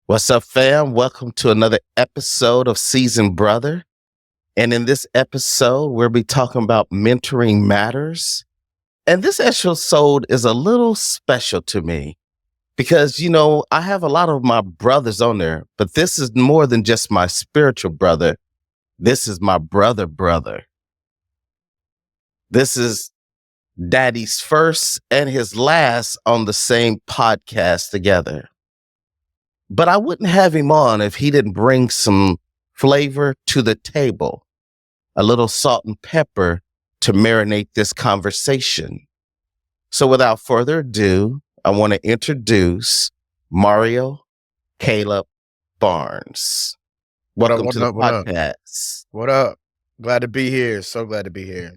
What's up, fam? Welcome to another episode of Seasoned Brother. And in this episode, we'll be talking about mentoring matters. And this episode is a little special to me because, I have a lot of my brothers on there, but this is more than just my spiritual brother. This is my brother. This is Daddy's first and his last on the same podcast together. But I wouldn't have him on if he didn't bring some flavor to the table, a little salt and pepper to marinate this conversation. So without further ado, I want to introduce Mario Caleb Barnes. What up? Welcome What to the up? What up? podcast. What up? Glad to be here. So glad to be here.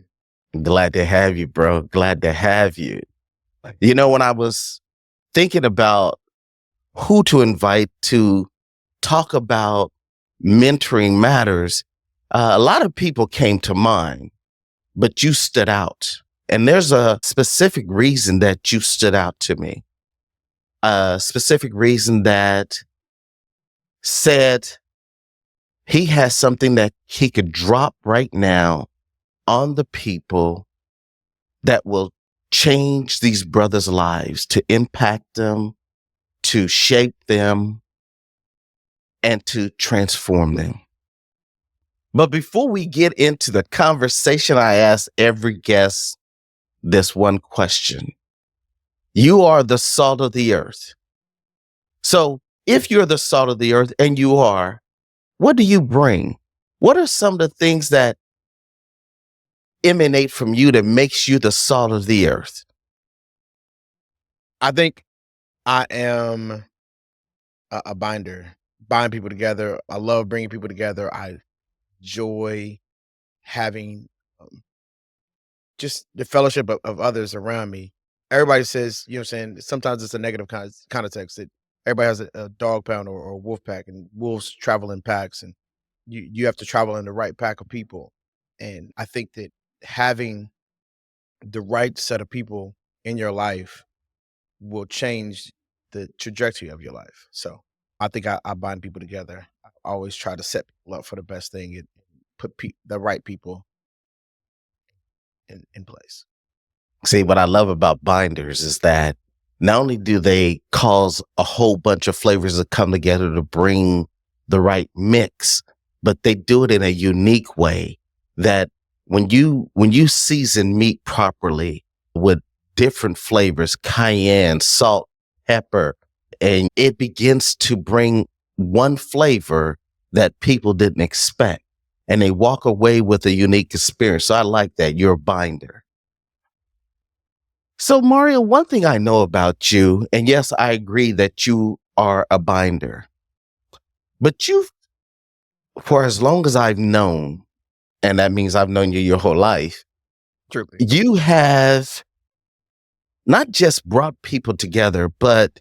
Glad to have you, bro. Glad to have you. When I was thinking about who to invite to talk about mentoring matters, a lot of people came to mind, but you stood out. And there's a specific reason that you stood out to me. A specific reason that said he has something that he could drop right now on the people that will change these brothers' lives, to impact them, to shape them, and to transform them. But before we get into the conversation, I ask every guest this one question. You are the salt of the earth. So if you're the salt of the earth, and you are, what do you bring? What are some of the things that emanate from you that makes you the salt of the earth? I think I am a binder, bind people together. I love bringing people together. I enjoy having just the fellowship of others around me. Everybody says, you know what I'm saying? Sometimes it's a negative context that everybody has a dog pound or a wolf pack, and wolves travel in packs, and you have to travel in the right pack of people. And I think that having the right set of people in your life will change the trajectory of your life. So I think I bind people together. I always try to set people up for the best thing and put the right people in place. See, what I love about binders is that not only do they cause a whole bunch of flavors to come together to bring the right mix, but they do it in a unique way that when you season meat properly with different flavors, cayenne, salt, pepper, and it begins to bring one flavor that people didn't expect, and they walk away with a unique experience. So I like that. You're a binder. So, Mario, one thing I know about you, and yes, I agree that you are a binder, but for as long as I've known, and that means I've known you your whole life, Truly. you have not just brought people together, but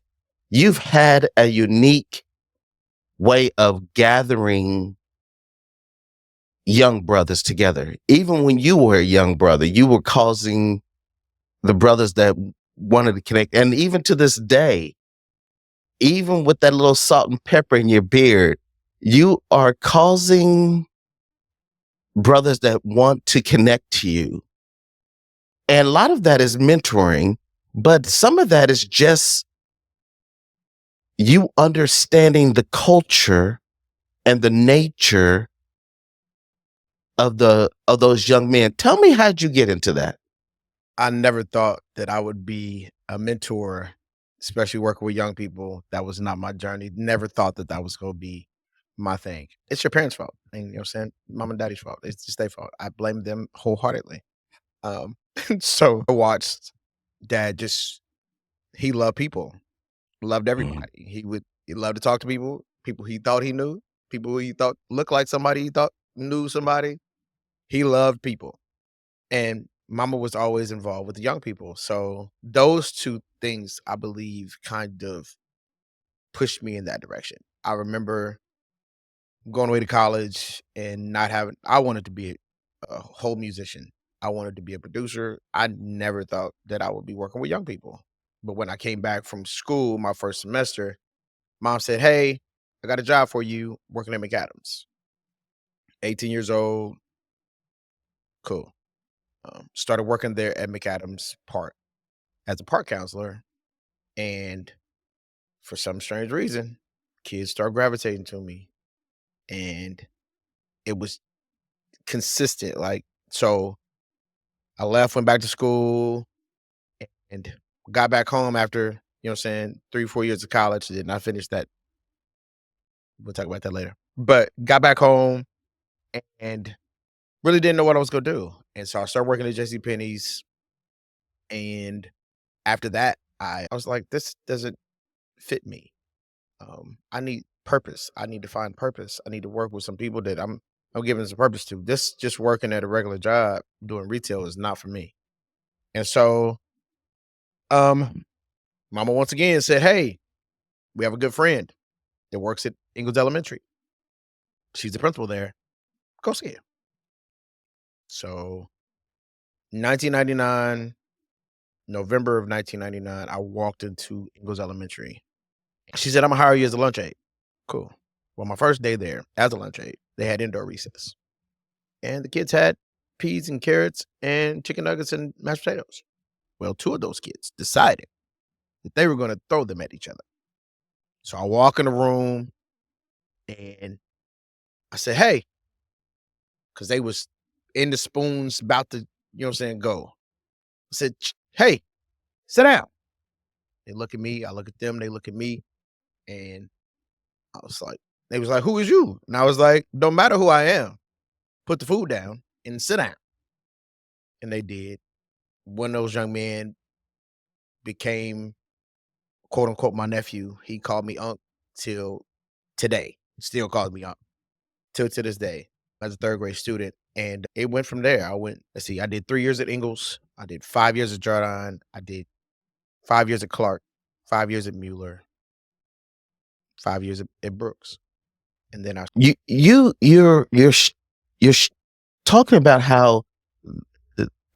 you've had a unique way of gathering young brothers together. Even when you were a young brother, you were causing the brothers that wanted to connect. And even to this day, even with that little salt and pepper in your beard, you are causing brothers that want to connect to you. And a lot of that is mentoring, but some of that is just you understanding the culture and the nature of those young men. Tell me, how'd you get into that? I never thought that I would be a mentor, especially working with young people. That was not my journey. Never thought that that was going to be my thing. It's your parents' fault. And, you know what I'm saying? Mom and daddy's fault. It's just their fault. I blame them wholeheartedly. Um, so I watched dad he loved people, loved Mm. everybody. He loved to talk to people he thought he knew, people he thought looked like somebody he thought knew somebody. He loved people. And mama was always involved with the young people. So those two things, I believe, kind of pushed me in that direction. I remember going away to college and not having I wanted to be a whole musician. I wanted to be a producer. I never thought that I would be working with young people. But when I came back from school, my first semester, mom said, "Hey, I got a job for you working at McAdams. 18 years old. Cool. Started working there at McAdams Park as a park counselor. And for some strange reason, kids start gravitating to me. And it was consistent. Like, so I left, went back to school, and got back home after, 3, 4 years of college. Did not finish that. We'll talk about that later. But got back home and really didn't know what I was gonna do. And so I started working at JCPenney's. And after that, I was like, this doesn't fit me. I need purpose. I need to find purpose. I need to work with some people that I'm giving some purpose to. This just working at a regular job doing retail is not for me. And so mama once again said, hey, we have a good friend that works at Ingalls Elementary. She's the principal there. Go see her. So 1999, November of 1999, I walked into Ingalls Elementary. She said, I'm gonna hire you as a lunch aide. Cool. Well, my first day there as a lunch aide, they had indoor recess. And the kids had peas and carrots and chicken nuggets and mashed potatoes. Well, 2 of those kids decided that they were going to throw them at each other. So I walk in the room and I said, hey, because they was in the spoons about to, go. I said, hey, sit down. They look at me. I look at them. They look at me. And I was like, they was like, who is you? And I was like, don't matter who I am. Put the food down and sit down. And they did. One of those young men became, quote unquote, my nephew. He called me Unc till today. Still calls me Unc till to this day as a 3rd grade student. And it went from there. I did 3 years at Ingalls. I did 5 years at Jardine. I did 5 years at Clark, 5 years at Mueller, 5 years at Brooks. And then you're talking about how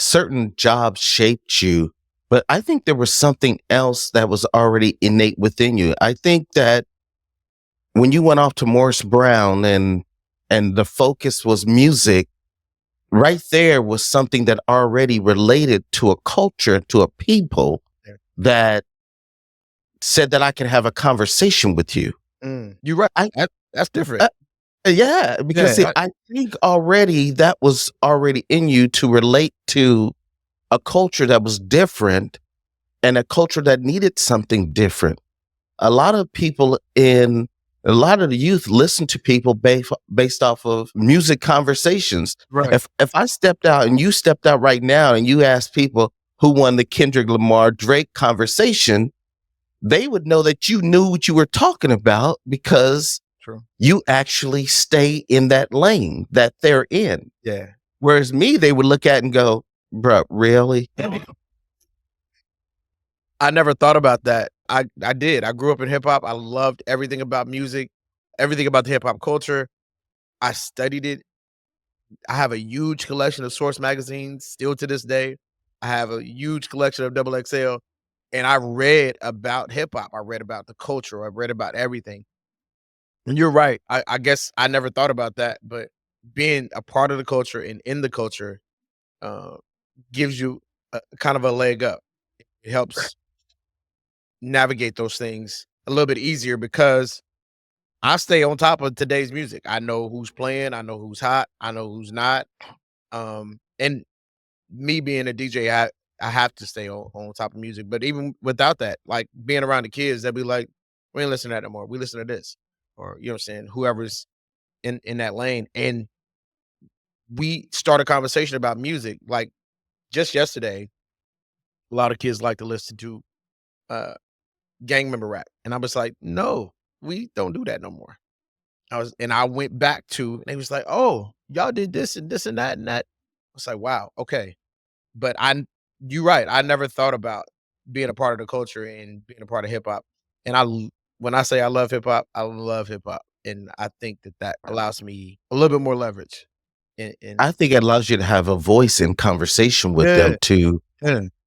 certain jobs shaped you, but I think there was something else that was already innate within you. I think that when you went off to Morris Brown and the focus was music, right there was something that already related to a culture, to a people that said that I can have a conversation with you. You're right. That's different. Yeah, because I think already that was already in you to relate to a culture that was different and a culture that needed something different. A lot of the youth listen to people based off of music conversations. Right. If I stepped out and you stepped out right now and you asked people who won the Kendrick Lamar Drake conversation, they would know that you knew what you were talking about because you actually stay in that lane that they're in. Yeah. Whereas me, they would look at and go, bro, really? I never thought about that. I did. I grew up in hip hop. I loved everything about music, everything about the hip hop culture. I studied it. I have a huge collection of Source magazines still to this day. I have a huge collection of Double XL. And I read about hip hop. I read about the culture. I read about everything. And you're right. I guess I never thought about that, but being a part of the culture and in the culture gives you kind of a leg up. It helps navigate those things a little bit easier because I stay on top of today's music. I know who's playing. I know who's hot. I know who's not. And me being a DJ, I have to stay on top of music. But even without that, like being around the kids, they'll be like, we ain't listen to that no more. We listen to this. Or, you know what I'm saying? Whoever's in that lane. And we start a conversation about music. Like just yesterday, a lot of kids like to listen to gang member rap. And I was like, no, we don't do that no more. I went back to, and they was like, oh, y'all did this and this and that and that. I was like, wow, okay. But you're right. I never thought about being a part of the culture and being a part of hip hop. And when I say I love hip hop, I love hip hop. And I think that allows me a little bit more leverage. I think it allows you to have a voice in conversation with them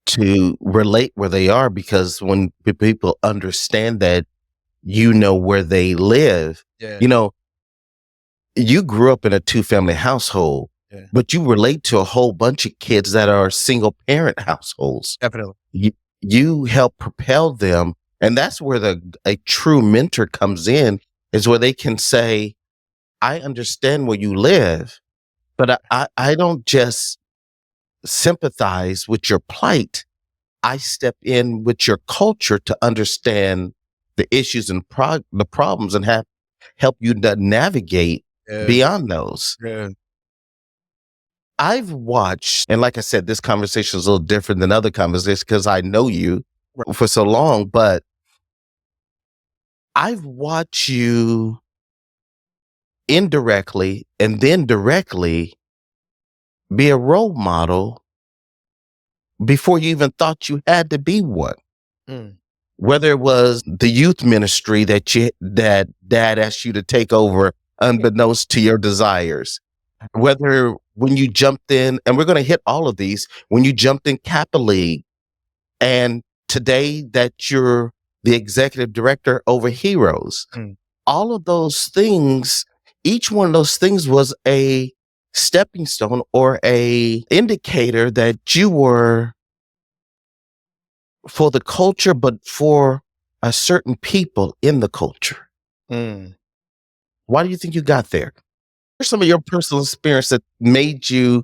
to relate where they are, because when people understand that you know where they live. Yeah. You know, you grew up in a two-family household, Yeah. but you relate to a whole bunch of kids that are single parent households. Definitely. You help propel them, and that's where a true mentor comes in, is where they can say, I understand where you live, but I don't just sympathize with your plight. I step in with your culture to understand the issues and the problems and help you navigate Yeah. beyond those. Yeah. I've watched, and like I said, this conversation is a little different than other conversations because I know you Right. for so long, but I've watched you indirectly and then directly be a role model before you even thought you had to be one. Mm. Whether it was the youth ministry that dad asked you to take over unbeknownst to your desires, whether when you jumped in, and we're going to hit all of these, when you jumped in Kappa League, and today that you're the executive director over Heroes, Mm. all of those things, each one of those things was a stepping stone or a indicator that you were for the culture, but for a certain people in the culture. Mm. Why do you think you got there? Where's some of your personal experience that made you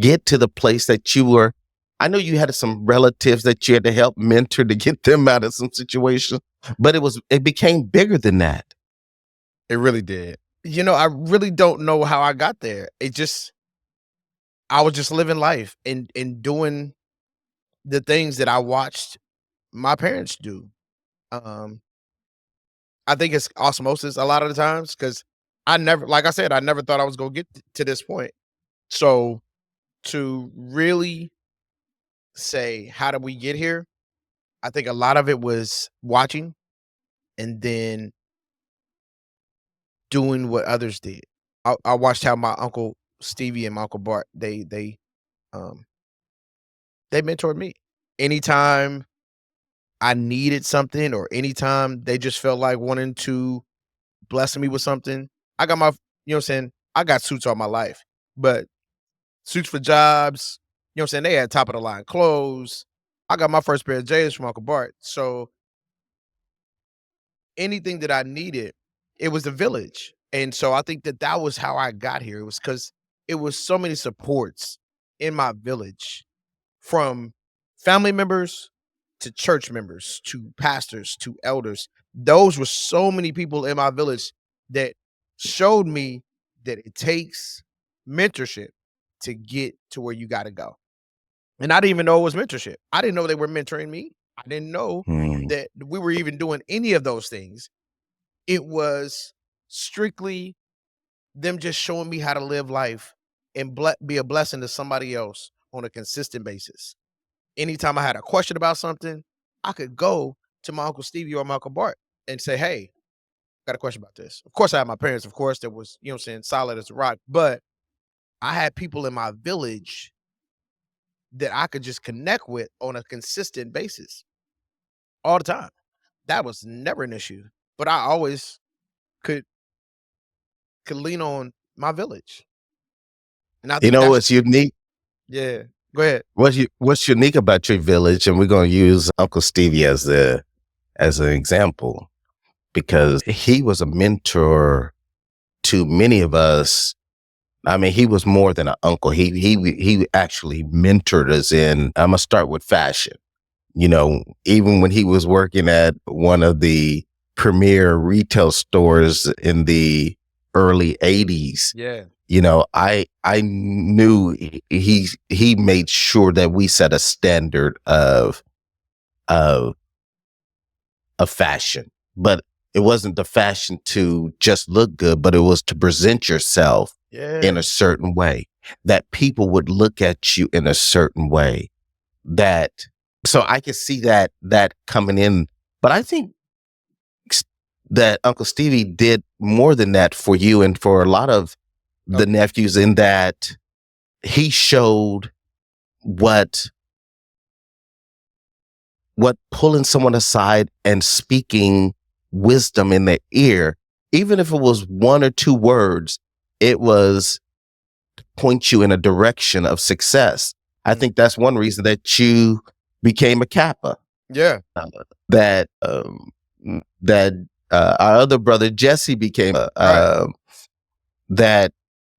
get to the place that you were? I know you had some relatives that you had to help mentor to get them out of some situations, but it became bigger than that. It really did. I really don't know how I got there. I was just living life and doing the things that I watched my parents do. Um, I think it's osmosis a lot of the times because like I said, I never thought I was gonna get to this point. So to really say, how did we get here? I think a lot of it was watching and then doing what others did. I watched how my uncle Stevie and my uncle Bart um they mentored me. Anytime I needed something or anytime they just felt like wanting to bless me with something, I got what I'm saying? I got suits all my life, but suits for jobs, what I'm saying? They had top of the line clothes. I got my first pair of J's from Uncle Bart. So anything that I needed, it was the village. And so I think that that was how I got here. It was because it was so many supports in my village, from family members to church members to pastors to elders. Those were so many people in my village that showed me that it takes mentorship to get to where you got to go. And I didn't even know it was mentorship. I didn't know they were mentoring me. I didn't know Hmm. that we were even doing any of those things. It was strictly them just showing me how to live life and be a blessing to somebody else on a consistent basis. Anytime I had a question about something, I could go to my Uncle Stevie or my Uncle Bart and say, hey, got a question about this. Of course, I had my parents, of course, that was, what I'm saying, solid as a rock. But I had people in my village that I could just connect with on a consistent basis all the time. That was never an issue. But I always could lean on my village. And I You think know that's what's unique? yeah. Go ahead. What's unique about your village? And we're going to use Uncle Stevie as an example, because he was a mentor to many of us. I mean, he was more than an uncle. He actually mentored us in. I'm gonna start with fashion. Even when he was working at one of the premier retail stores in the early '80s, Yeah. I knew he made sure that we set a standard of of fashion, but it wasn't the fashion to just look good, but it was to present yourself Yeah. in a certain way that people would look at you in a certain way. That so I can see that coming in, but I think that Uncle Stevie did more than that for you and for a lot of the Okay. nephews, in that he showed what pulling someone aside and speaking wisdom in their ear, even if it was one or two words, it was to point you in a direction of success. I think that's one reason that you became a Kappa. Yeah. That our other brother Jesse became that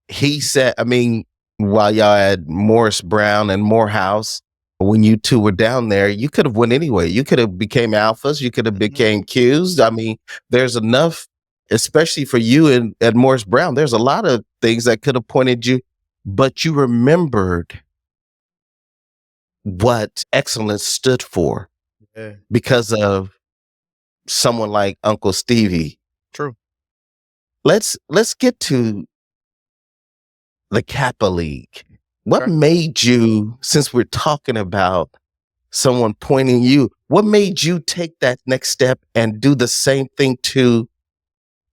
he said, I mean, while y'all had Morris Brown and Morehouse, when you two were down there, you could have went anyway. You could have became alphas. You could have became Qs. I mean, there's enough, especially for you and at Morris Brown. There's a lot of things that could have pointed you, but you remembered what excellence stood for because of someone like Uncle Stevie. True. Let's get to the Kappa League. What made you, since we're talking about someone pointing you, what made you take that next step and do the same thing to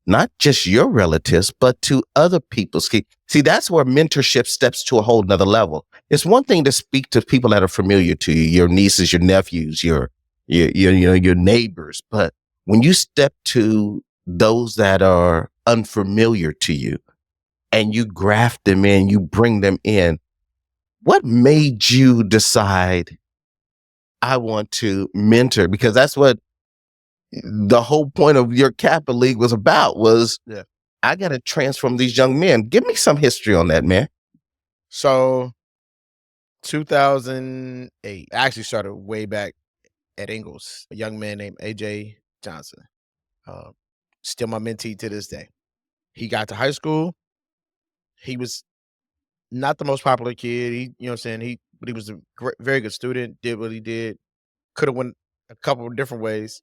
not just your relatives, but to other people? See, that's where mentorship steps to a whole nother level. It's one thing to speak to people that are familiar to you, your nieces, your nephews, your neighbors. But when you step to those that are unfamiliar to you and you graft them in, you bring them in, what made you decide I want to mentor? Because that's what the whole point of your Kappa League was about, was I got to transform these young men. Give me some history on that, man. So 2008, I actually started way back at Ingles, a young man named AJ Johnson. Still my mentee to this day. He got to high school. He was not the most popular kid. He, you know what I'm saying? But he was a very good student, did what he did. Could have went a couple of different ways,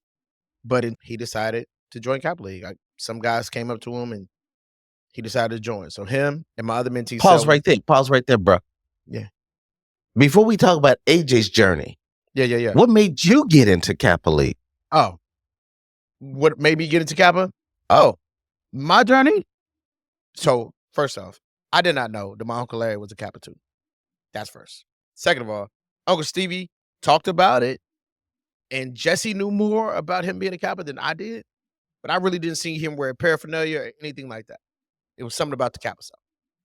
but he decided to join Kappa League. Some guys came up to him and he decided to join. So him and my other mentee. Pause right there, bro. Yeah. Before we talk about AJ's journey. Yeah. What made you get into Kappa League? Oh. What made me get into Kappa? Oh, my journey? So, first off, I did not know that my Uncle Larry was a Kappa too. That's first. Second of all, Uncle Stevie talked about it, and Jesse knew more about him being a Kappa than I did, but I really didn't see him wear paraphernalia or anything like that. It was something about the Kappa stuff.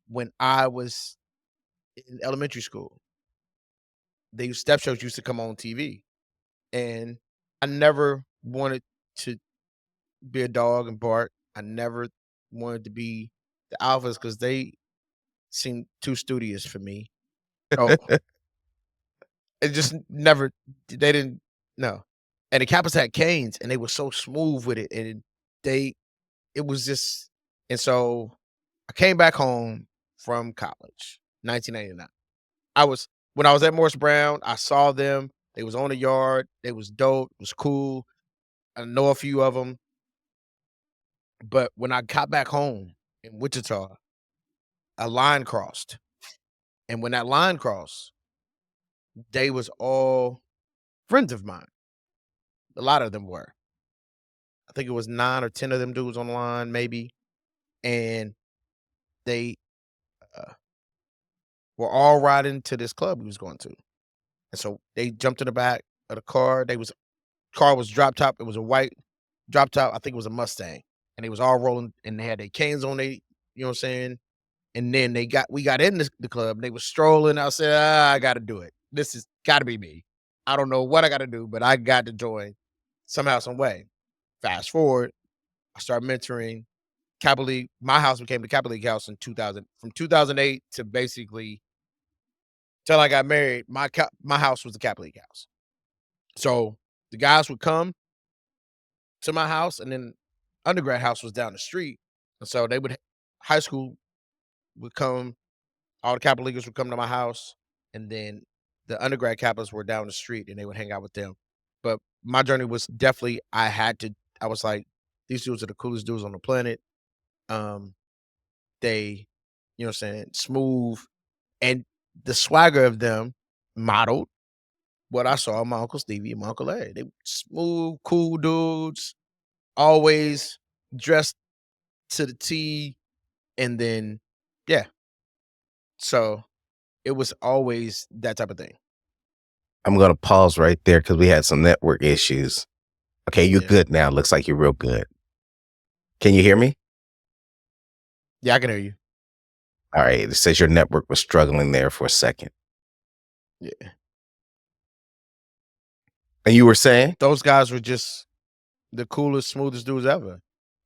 When I was in elementary school, step shows used to come on TV, and I never wanted to be a dog and bark. I never wanted to be the alphas because they seemed too studious for me. Oh, it just never. They didn't. No, and the Kappas had canes, and they were so smooth with it, and it was just. And so I came back home from college, 1989. When I was at Morris Brown, I saw them. They was on the yard. They was dope. It was cool. I know a few of them. But when I got back home in Wichita, a line crossed. And when that line crossed, they was all friends of mine. A lot of them were. I think it was 9 or 10 of them dudes on the line, maybe. And they were all riding to this club we was going to. And so they jumped in the back of the car. Car was drop top. It was a white drop top. I think it was a Mustang. And they was all rolling, and they had their canes on. You know what I'm saying? And then we got in the club, and they was strolling. I said, I got to do it. This has got to be me. I don't know what I got to do, but I got to join somehow, some way. Fast forward, I started mentoring Kappa League. My house became the Kappa League house in 2000. From 2008 to basically till I got married, my house was the Kappa League house. So the guys would come to my house, and then undergrad house was down the street. And so high school would come, all the Kappa Leaguers would come to my house, and then the undergrad Kappas were down the street, and they would hang out with them. But my journey was definitely, I was like, these dudes are the coolest dudes on the planet. They, you know what I'm saying, smooth, and the swagger of them modeled what I saw in my Uncle Stevie and my Uncle Larry. They smooth, cool dudes, always dressed to the T, and then, yeah. So it was always that type of thing. I'm going to pause right there because we had some network issues. Okay, you're Yeah. good now. Looks like you're real good. Can you hear me? Yeah, I can hear you. All right. It says your network was struggling there for a second. Yeah. And you were saying? Those guys were just the coolest, smoothest dudes ever.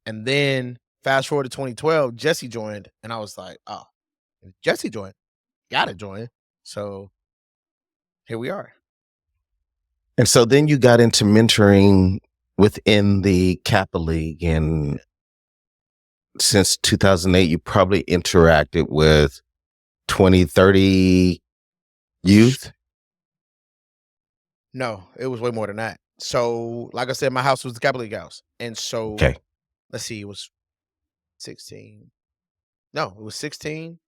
And then fast forward to 2012, Jesse joined, and I was like, oh, if Jesse joined, gotta join. So here we are. And so then you got into mentoring within the Kappa League. And since 2008, you probably interacted with 20, 30 youth. No, it was way more than that. So, like I said, my house was the Kappa League house. And so, Okay. let's see, it was 16. No, it was 16,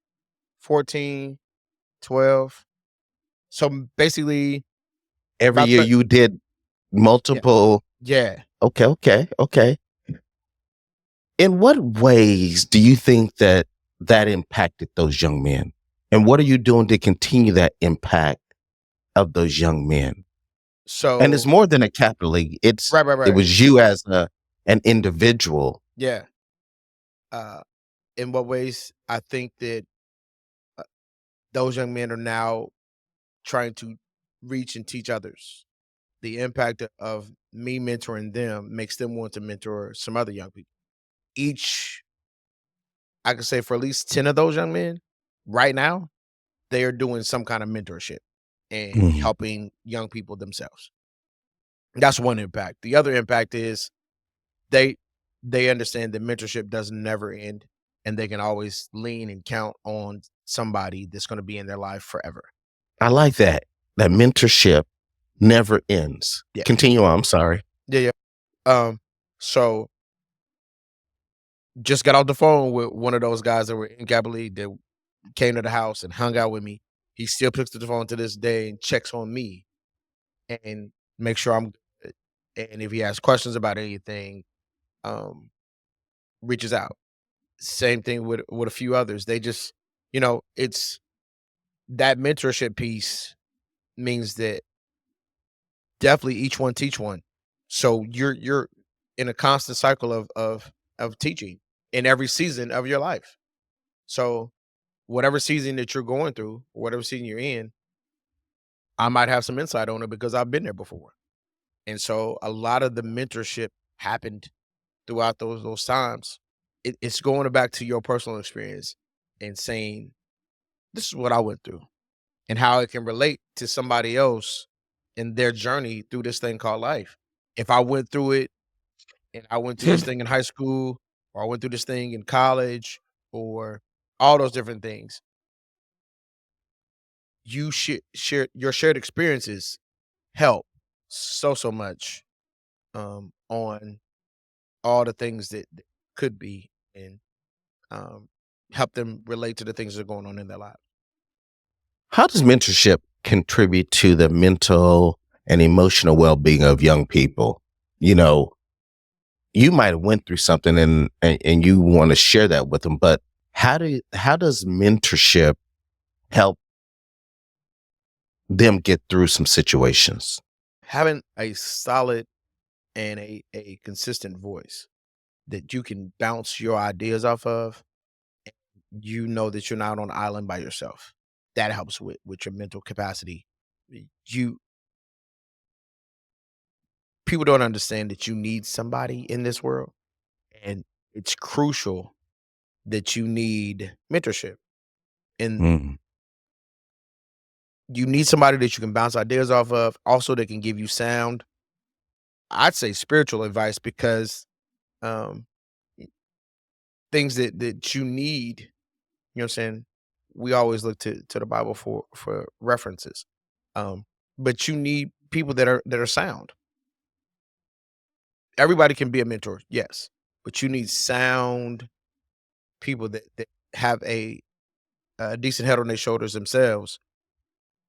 14, 12. So basically, Every about year you did multiple. yeah. Okay. In what ways do you think that impacted those young men? And what are you doing to continue that impact of those young men? So And it's more than a Kappa League. It right. was you as an individual. Yeah. In what ways? I think that those young men are now trying to reach and teach others. The impact of me mentoring them makes them want to mentor some other young people. I could say for at least 10 of those young men right now, they are doing some kind of mentorship and Mhm. helping young people themselves. That's one impact. The other impact is they understand that mentorship doesn't never end, and they can always lean and count on somebody that's going to be in their life forever. I like that. That mentorship never ends. Yeah. Continue on. I'm sorry. Yeah. So just got off the phone with one of those guys that were in Kappa League that came to the house and hung out with me. He still picks up the phone to this day and checks on me and make sure I'm good. And if he has questions about anything, reaches out. Same thing with a few others. They just, it's that mentorship piece means that definitely each one teach one. So you're in a constant cycle of teaching in every season of your life. So whatever season that you're going through, or whatever season you're in, I might have some insight on it because I've been there before. And so a lot of the mentorship happened throughout those times. It's going back to your personal experience and saying, this is what I went through and how it can relate to somebody else in their journey through this thing called life. If I went through it and I went through this thing in high school, or I went through this thing in college, or all those different things, you share your shared experiences help so much on all the things that could be, and help them relate to the things that are going on in their lives. How does mentorship contribute to the mental and emotional well-being of young people? You know, you might have went through something and you want to share that with them, but how does mentorship help them get through some situations? Having a solid and a consistent voice that you can bounce your ideas off of, you know that you're not on an island by yourself. That helps with your mental capacity. You People don't understand that you need somebody in this world, and it's crucial that you need mentorship, and Mm. you need somebody that you can bounce ideas off of. Also, that can give you sound, I'd say, spiritual advice, because um, things that you need. You know what I'm saying? We always look to the Bible for references, but you need people that are sound. Everybody can be a mentor, yes, but you need sound people that have a decent head on their shoulders themselves,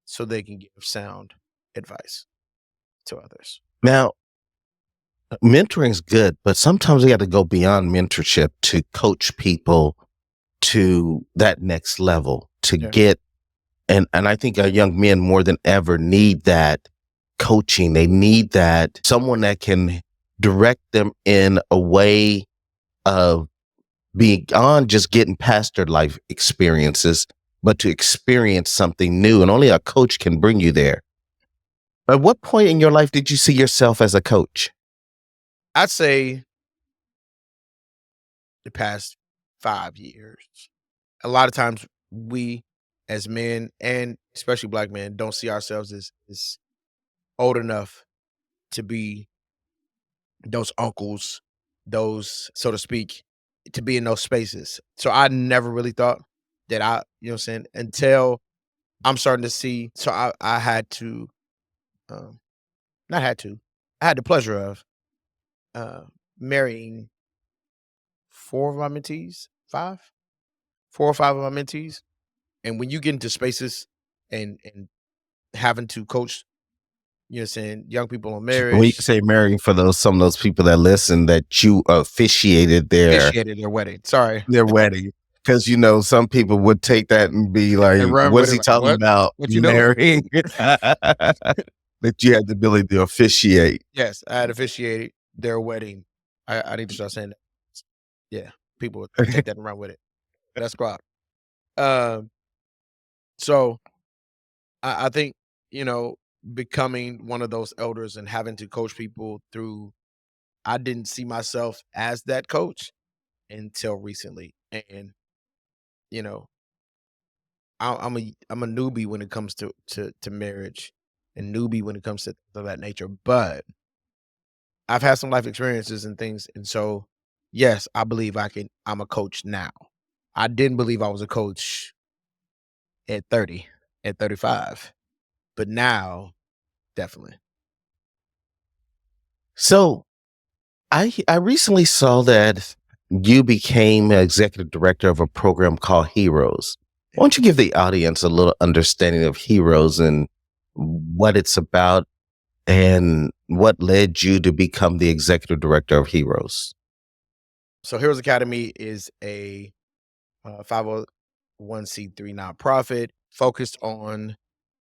so they can give sound advice to others. Now, mentoring's good, but sometimes we got to go beyond mentorship to coach people to that next level to Yeah. get, and I think our young men more than ever need that coaching. They need that someone that can direct them in a way of beyond just getting past their life experiences, but to experience something new. And only a coach can bring you there. At what point in your life did you see yourself as a coach? I'd say the past 5 years. A lot of times we as men and especially black men don't see ourselves as old enough to be those uncles, those, so to speak, to be in those spaces. So I never really thought that you know what I'm saying, until I'm starting to see. So I had to, um, not had to, I had the pleasure of uh, marrying four of my mentees, five, 4 or 5 of my mentees. And when you get into spaces and having to coach, you know what I'm saying, young people on When you marriage, say marrying, for those some of those people that listen, that you officiated officiated their wedding. Sorry. their wedding. Because some people would take that and be And like, run what with is it he like, talking what? about? What you doing? Marrying. That you had the ability to officiate. Yes, I had officiated their wedding. I need to start saying that. Yeah, people would take that and run with it. That's squad. Um, so I think, you know, becoming one of those elders and having to coach people through, I didn't see myself as that coach until recently. And, you know, I'm a newbie when it comes to marriage, and newbie when it comes to that nature. But I've had some life experiences and things, and so yes, I believe I'm a coach now. I didn't believe I was a coach at 30, at 35, but now definitely. So I recently saw that you became executive director of a program called Heroes. Why don't you give the audience a little understanding of Heroes and what it's about and what led you to become the executive director of Heroes? So Heroes Academy is a 501c3 nonprofit focused on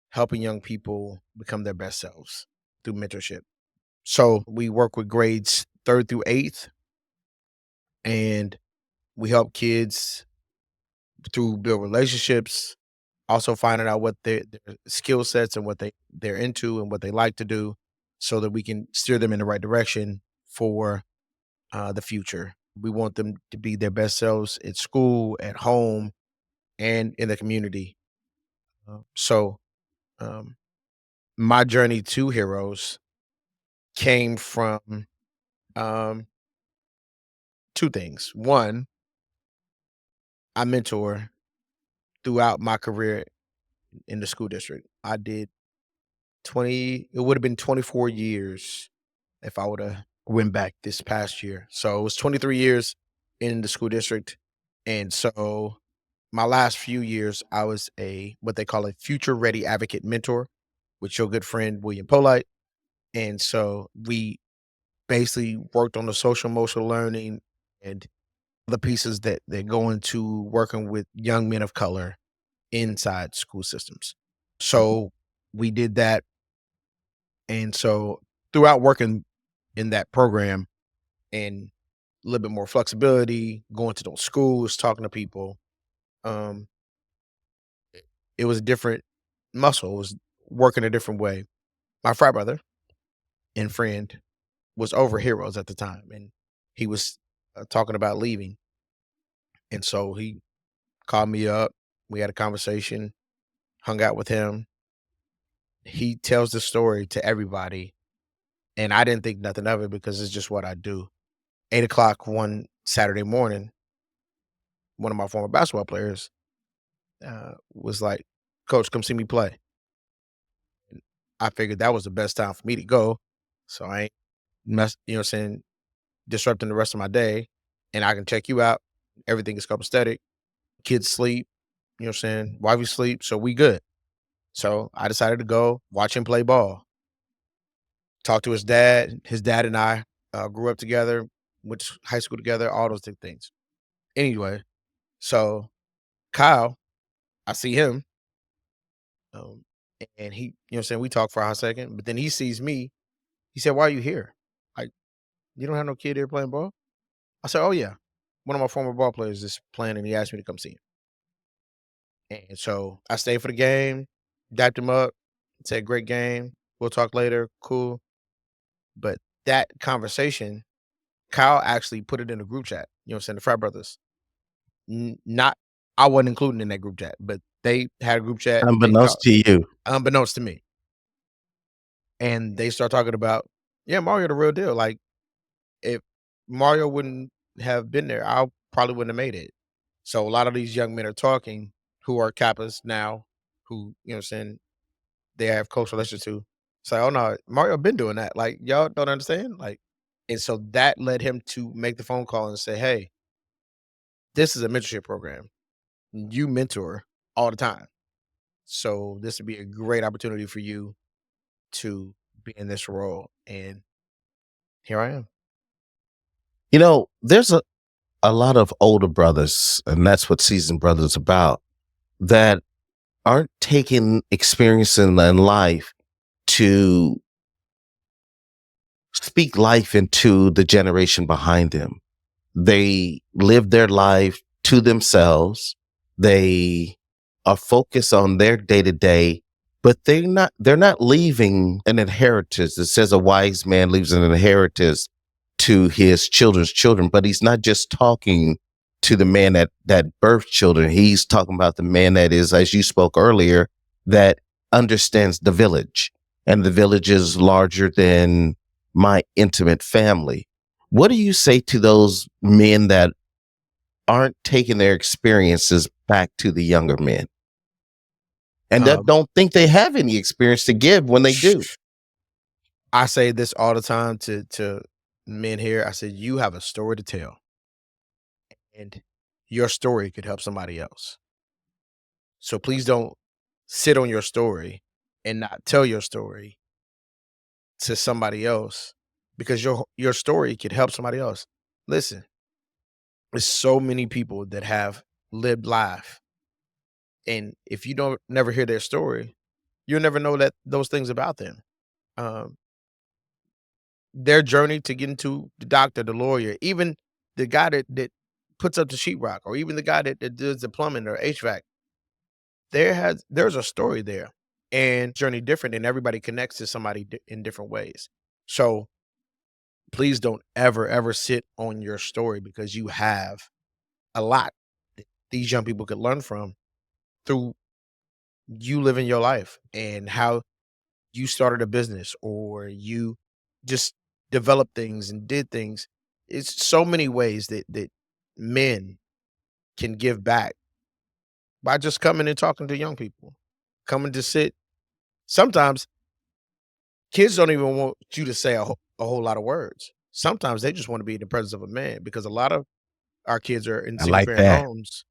helping young people become their best selves through mentorship. So we work with grades 3rd through 8th, and we help kids through build relationships, also finding out what their skill sets and what they're into and what they like to do, so that we can steer them in the right direction for the future. We want them to be their best selves at school, at home, and in the community. So um, my journey to Heroes came from um, two things. One, I mentor throughout my career in the school district. I did it would have been 24 years if I would have went back this past year. So it was 23 years in the school district. And so my last few years, I was a what they call a future ready advocate mentor with your good friend William Polite. And so we basically worked on the social emotional learning and the pieces that go into working with young men of color inside school systems. So we did that. And so throughout working in that program and a little bit more flexibility, going to those schools, talking to people, um, it was a different muscle. It was working a different way. My frat brother and friend was over Heroes at the time, and he was talking about leaving. And so he called me up. We had a conversation, hung out with him. He tells the story to everybody, and I didn't think nothing of it because it's just what I do. 8 o'clock one Saturday morning, one of my former basketball players was like, "Coach, come see me play." And I figured that was the best time for me to go, so I ain't you know what I'm saying, disrupting the rest of my day, and I can check you out. Everything is copacetic. Kids sleep, you know what I'm saying, wifey sleep, so we good. So I decided to go watch him play ball. Talk to his dad. His dad and I grew up together, went to high school together, all those things. Anyway, so Kyle, I see him, um, and he, you know what I'm saying, we talk for a hot second, but then he sees me. He said, "Why are you here? Like, You don't have no kid here playing ball?" I said, "Oh, yeah. One of my former ball players is playing, and he asked me to come see him." And so I stayed for the game, dapped him up, said, "Great game. We'll talk later. Cool." But that conversation, Kyle actually put it in a group chat, you know what I'm saying, the frat brothers. Not I wasn't included in that group chat, but they had a group chat and Unbeknownst to you. unbeknownst to me, and they start talking about, "Yeah, Mario the real deal." Like, if Mario wouldn't have been there, I probably wouldn't have made it. So a lot of these young men are talking who are Kappas now, who, you know what I'm saying, they have close relations to. Say, "Oh, no, Mario been doing that." Like, y'all don't understand? Like, and so that led him to make the phone call and say, "Hey, this is a mentorship program. You mentor all the time. So this would be a great opportunity for you to be in this role." And here I am. There's a lot of older brothers, and that's what Seasoned Brothers is about, that aren't taking experience in life to speak life into the generation behind them. They live their life to themselves. They are focused on their day to day, but they're not leaving an inheritance. It says a wise man leaves an inheritance to his children's children, but he's not just talking to the man that birthed children. He's talking about the man that is, as you spoke earlier, that understands the village, and the village is larger than my intimate family. What do you say to those men that aren't taking their experiences back to the younger men and that Um, don't think they have any experience to give when they do? I say this all the time to men here. I said, "You have a story to tell, and your story could help somebody else. So please don't sit on your story and not tell your story to somebody else, because your story could help somebody else." Listen, there's so many people that have lived life, and if you don't never hear their story, you'll never know that those things about them. Um, their journey to get into the doctor, the lawyer, even the guy that puts up the sheetrock, or even the guy that does the plumbing or HVAC, there's a story there, and journey different, and everybody connects to somebody in different ways. So please don't ever sit on your story, because you have a lot that these young people could learn from through you living your life, and how you started a business, or you just developed things and did things. It's so many ways that men can give back by just coming and talking to young people, coming to sit. Sometimes kids don't even want you to say a whole lot of words. Sometimes they just want to be in the presence of a man, because a lot of our kids are in I single like parent that. homes.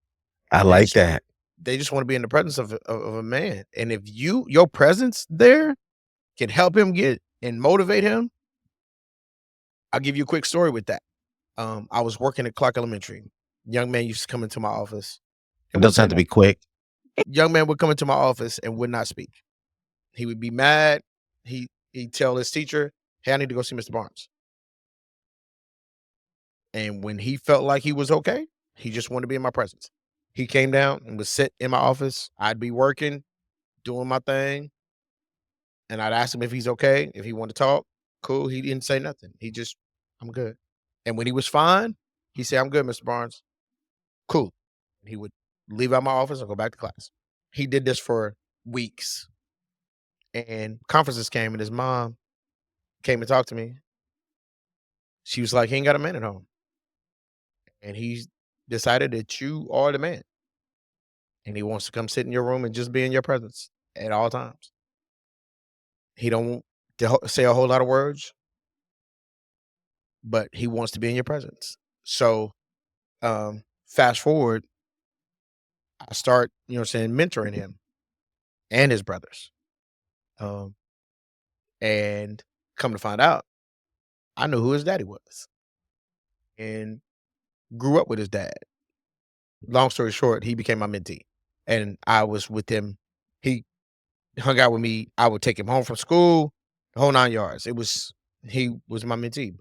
I They like just that. they just want to be in the presence of a man. And if your presence there can help him get and motivate him, I'll give you a quick story with that. I was working at Clark Elementary. Young man used to come into my office It and wouldn't doesn't say have to be nothing. quick. Young man would come into my office and would not speak. He would be mad. He'd tell his teacher, "Hey, I need to go see Mr. Barnes." And when he felt like he was okay, he just wanted to be in my presence. He came down and would sit in my office. I'd be working, doing my thing, and I'd ask him if he's okay, if he wanted to talk. Cool. He didn't say nothing. He just, "I'm good." And when he was fine, he said, "I'm good, Mr. Barnes." Cool. He would leave out my office and go back to class. He did this for weeks, and conferences came, and his mom came and talked to me. She was like, "He ain't got a man at home, and he's decided that you are the man, and he wants to come sit in your room and just be in your presence at all times. He don't say a whole lot of words, but he wants to be in your presence." So, fast forward, I start, saying, mentoring him and his brothers. Um, and come to find out, I knew who his daddy was, and grew up with his dad. Long story short, he became my mentee, and I was with him. He hung out with me. I would take him home from school, the whole 9 yards. He was my mentee.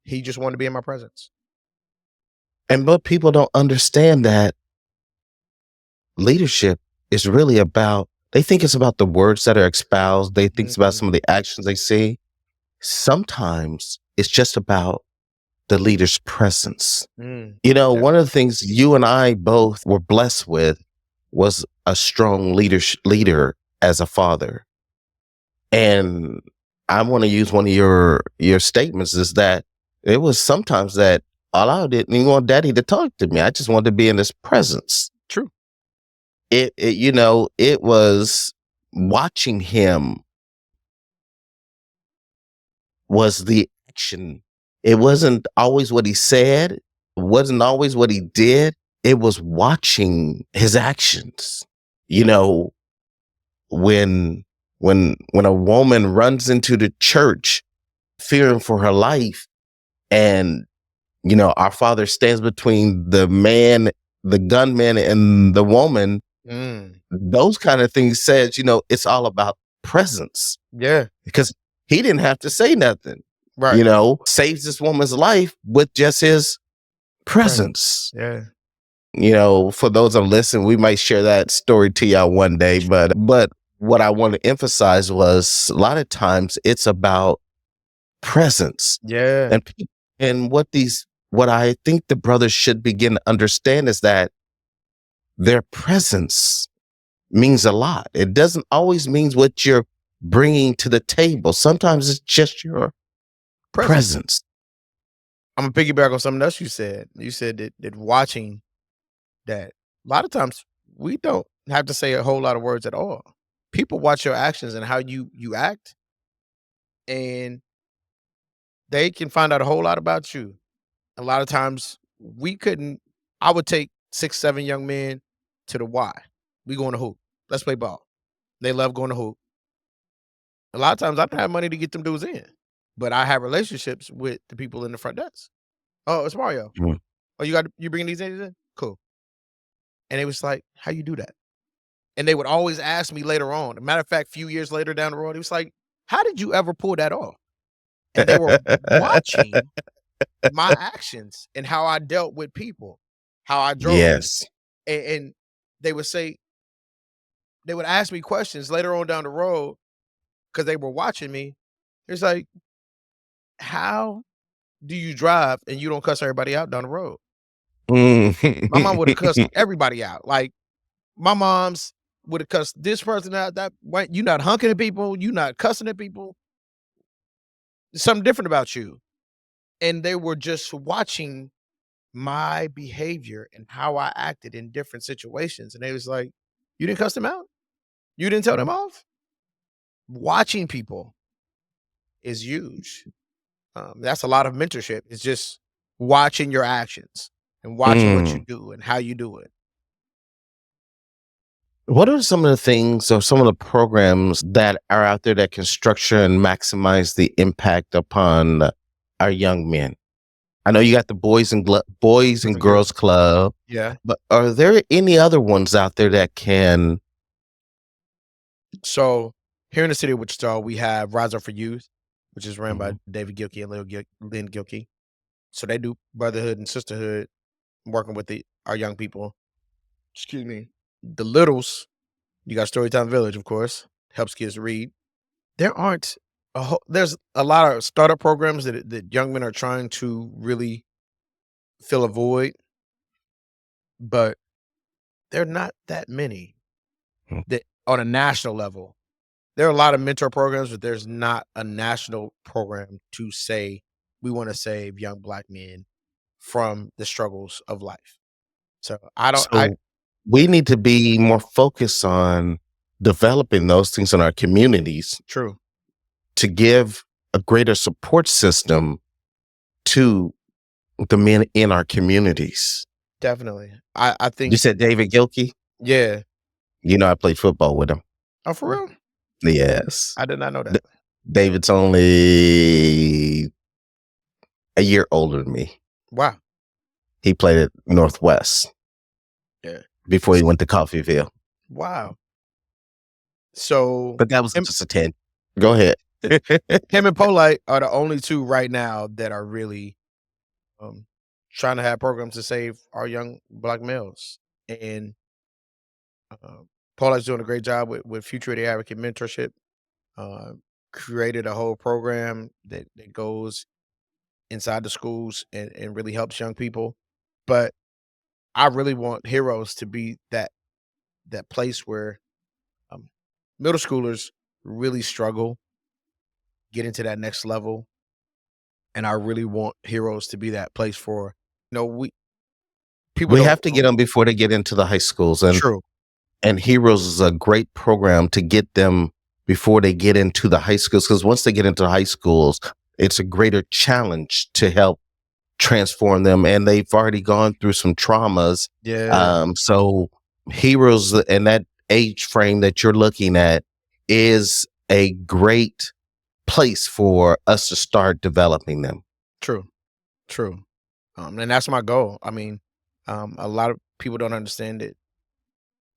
He just wanted to be in my presence. And but people don't understand that leadership is really about, they think it's about the words that are espoused. They think it's about some of the actions they see. Sometimes it's just about the leader's presence. You know, one of the things you and I both were blessed with was a strong leader as a father. And I want to use one of your statements is that it was sometimes that all I didn't even want daddy to talk to me. I just wanted to be in his presence. True. It you know, it was watching him was the action. It wasn't always what he said. It wasn't always what he did. It was watching his actions. You know, when a woman runs into the church fearing for her life, and you know, our Father stands between the man, the gunman, and the woman. Those kind of things says, you know, it's all about presence. Yeah. Because he didn't have to say nothing. Right. You know, saves this woman's life with just his presence. Yeah. You know, for those that listen, we might share that story to y'all one day. But what I want to emphasize was a lot of times it's about presence. Yeah. And what I think the brothers should begin to understand is that their presence means a lot. It doesn't always mean what you're bringing to the table. Sometimes it's just your presence. I'm gonna piggyback on something else you said. You said that watching that a lot of times we don't have to say a whole lot of words at all. People watch your actions and how you act, and they can find out a whole lot about you. A lot of times I would take 6, 7 young men to the Y. We going to hoop. Let's play ball. They love going to hoop. A lot of times I don't have money to get them dudes in, but I have relationships with the people in the front desk. Oh, it's Mario. Oh, you bringing these in? Cool. And it was like, how you do that? And they would always ask me later on. As a matter of fact, a few years later down the road, it was like, how did you ever pull that off? And they were watching my actions and how I dealt with people, how I drove. Yes. And they would ask me questions later on down the road because they were watching me. It's like, how do you drive and you don't cuss everybody out down the road? My mom would have cussed everybody out. Like, my mom's would have cussed this person out. That you not hunking at people, you not cussing at people. There's something different about you. And they were just watching my behavior and how I acted in different situations. And they was like, you didn't cuss them out? You didn't tell them off? Watching people is huge. That's a lot of mentorship. It's just watching your actions and watching what you do and how you do it. What are some of the things or some of the programs that are out there that can structure and maximize the impact upon our young men? I know you got the Boys and Girls Club. Yeah. But are there any other ones out there that can? So here in the city of Wichita, we have Rise Up for Youth, which is ran by David Gilkey and Lynn Gilkey. So they do brotherhood and sisterhood, working with our young people. Excuse me. The Littles, you got Storytime Village, of course, helps kids read. There's a lot of startup programs that young men are trying to really fill a void, but there are not that many that on a national level. There are a lot of mentor programs, but there's not a national program to say we want to save young Black men from the struggles of life. So we need to be more focused on developing those things in our communities. True. To give a greater support system to the men in our communities. Definitely. I think you said David Gilkey? Yeah. You know, I played football with him. Oh, for real? Yes. I did not know that. David's only a year older than me. Wow. He played at Northwest. Yeah. Before he went to Coffeyville. Wow. So, but that was just a 10. Go ahead. Him and Polite are the only two right now that are really um, trying to have programs to save our young black males. And Polite's doing a great job with Futurity Advocate Mentorship. Uh, Created a whole program that goes inside the schools and really helps young people. But I really want Heroes to be that place where um, middle schoolers really struggle, get into that next level, and I really want Heroes to be that place for we people We don't have to get them before they get into the high schools, true, and Heroes is a great program to get them before they get into the high schools. Because once they get into high schools, it's a greater challenge to help transform them, and they've already gone through some traumas. yeah, So Heroes in that age frame that you're looking at is a great place for us to start developing them. true, true, and that's my goal. I mean, a lot of people don't understand that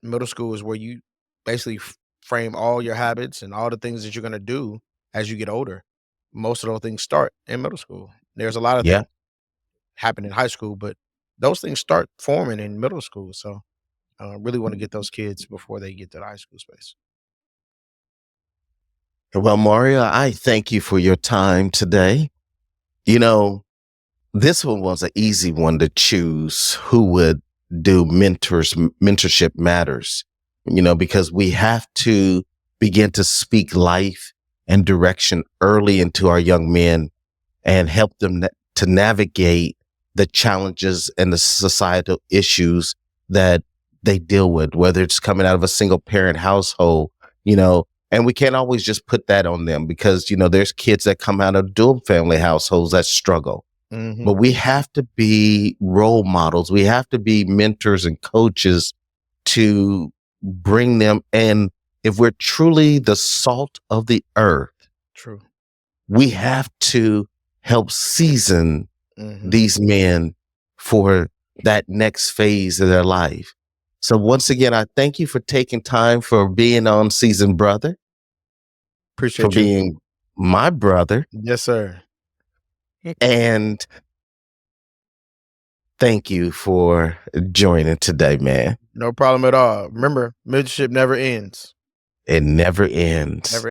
middle school is where you basically frame all your habits and all the things that you're gonna do as you get older. Most of those things start in middle school. There's a lot of Yeah. things happen in high school, but those things start forming in middle school. So really want to get those kids before they get to the high school space. Well, Mario, I thank you for your time today. You know, this one was an easy one to choose who would do mentorship matters, because we have to begin to speak life and direction early into our young men and help them to navigate the challenges and the societal issues that they deal with, whether it's coming out of a single parent household, and we can't always just put that on them because, there's kids that come out of dual family households that struggle. Hmm. But we have to be role models. We have to be mentors and coaches to bring them. And if we're truly the salt of the earth, True. we have to help season Hmm. these men for that next phase of their life. So once again, I thank you for taking time for being on Seasoned Brother, for Appreciate you. being my brother, Yes, sir. and thank you for joining today, man. No problem at all. Remember, mentorship never ends. It never ends. Never